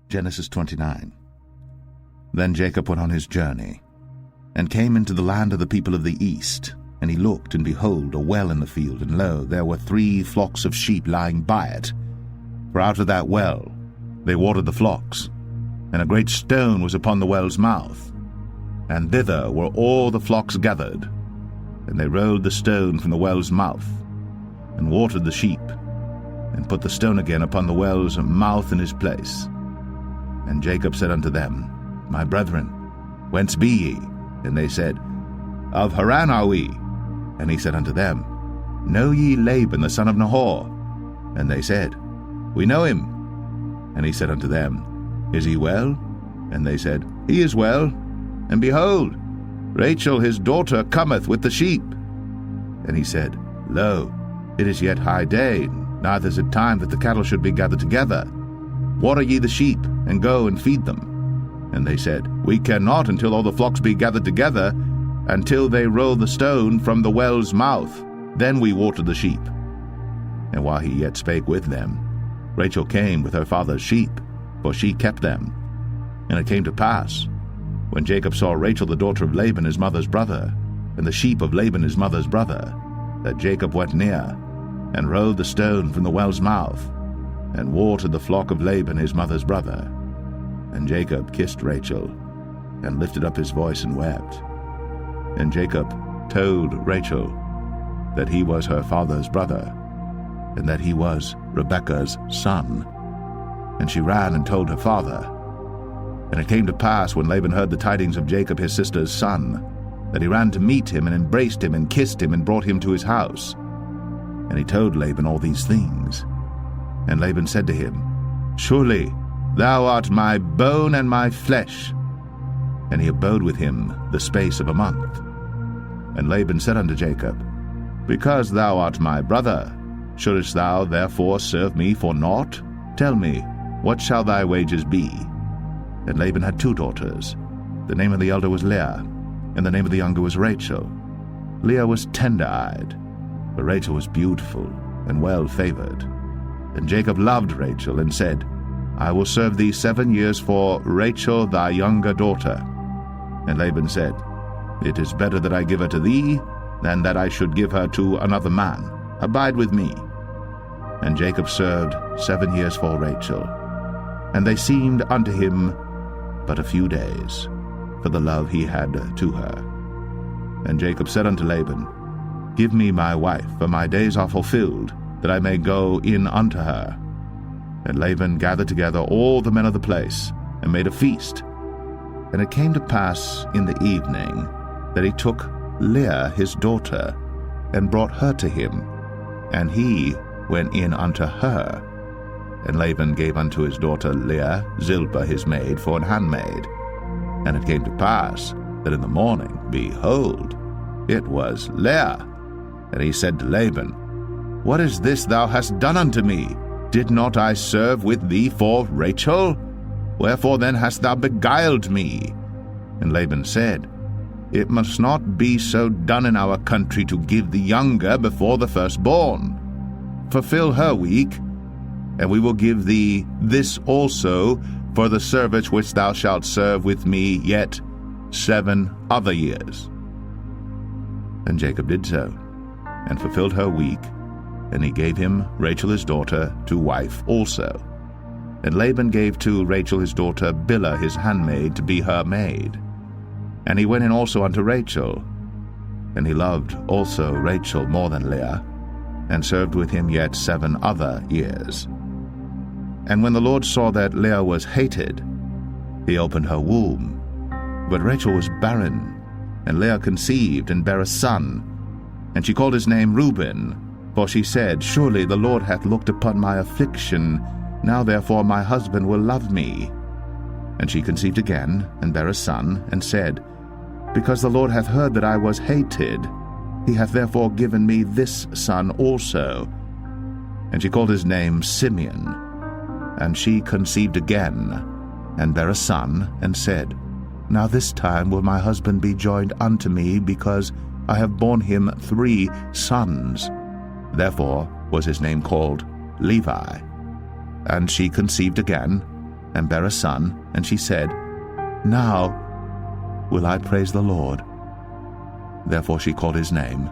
Genesis 29. Then Jacob went on his journey, and came into the land of the people of the east. And he looked, and behold, a well in the field, and lo, there were 3 flocks of sheep lying by it. For out of that well they watered the flocks, and a great stone was upon the well's mouth. And thither were all the flocks gathered, and they rolled the stone from the well's mouth, and watered the sheep, and put the stone again upon the well's mouth in his place. And Jacob said unto them, My brethren, whence be ye? And they said, Of Haran are we. And he said unto them, Know ye Laban the son of Nahor? And they said, We know him. And he said unto them, Is he well? And they said, He is well. And behold, Rachel his daughter cometh with the sheep. And he said, Lo, it is yet high day, neither is it time that the cattle should be gathered together. Water ye the sheep, and go and feed them. And they said, We cannot until all the flocks be gathered together, until they roll the stone from the well's mouth. Then we water the sheep. And while he yet spake with them, Rachel came with her father's sheep, for she kept them. And it came to pass, when Jacob saw Rachel the daughter of Laban his mother's brother, and the sheep of Laban his mother's brother, that Jacob went near, and rolled the stone from the well's mouth, and watered the flock of Laban his mother's brother. And Jacob kissed Rachel, and lifted up his voice and wept. And Jacob told Rachel that he was her father's brother, and that he was Rebekah's son. And she ran and told her father. And it came to pass, when Laban heard the tidings of Jacob his sister's son, that he ran to meet him, and embraced him, and kissed him, and brought him to his house. And he told Laban all these things. And Laban said to him, Surely thou art my bone and my flesh. And he abode with him the space of a month. And Laban said unto Jacob, Because thou art my brother, shouldest thou therefore serve me for naught? Tell me, what shall thy wages be? And Laban had 2 daughters. The name of the elder was Leah, and the name of the younger was Rachel. Leah was tender-eyed, but Rachel was beautiful and well-favored. And Jacob loved Rachel, and said, I will serve thee 7 years for Rachel thy younger daughter. And Laban said, It is better that I give her to thee, than that I should give her to another man. Abide with me. And Jacob served 7 years for Rachel. And they seemed unto him but a few days, for the love he had to her. And Jacob said unto Laban, Give me my wife, for my days are fulfilled, that I may go in unto her. And Laban gathered together all the men of the place, and made a feast. And it came to pass in the evening that he took Leah his daughter, and brought her to him, and he went in unto her. And Laban gave unto his daughter Leah Zilpah his maid for an handmaid. And it came to pass that in the morning, behold, it was Leah. And he said to Laban, What is this thou hast done unto me? Did not I serve with thee for Rachel? Wherefore then hast thou beguiled me? And Laban said, It must not be so done in our country to give the younger before the firstborn. Fulfill her week, and we will give thee this also for the service which thou shalt serve with me yet 7 other years. And Jacob did so, and fulfilled her week, and he gave him Rachel his daughter to wife also. And Laban gave to Rachel his daughter Bilhah his handmaid to be her maid. And he went in also unto Rachel, and he loved also Rachel more than Leah, and served with him yet 7 other years. And when the Lord saw that Leah was hated, he opened her womb. But Rachel was barren, and Leah conceived and bare a son. And she called his name Reuben, for she said, Surely the Lord hath looked upon my affliction, now therefore my husband will love me. And she conceived again, and bare a son, and said, Because the Lord hath heard that I was hated, he hath therefore given me this son also. And she called his name Simeon. And she conceived again, and bare a son, and said, Now this time will my husband be joined unto me, because I have borne him 3 sons. Therefore was his name called Levi. And she conceived again, and bare a son, and she said, Now will I praise the Lord. Therefore she called his name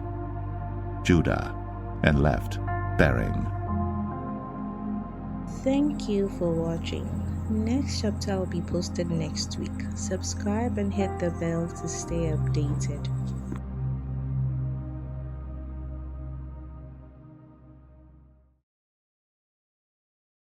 Judah, and left bearing. Thank you for watching. Next chapter will be posted next week. Subscribe and hit the bell to stay updated.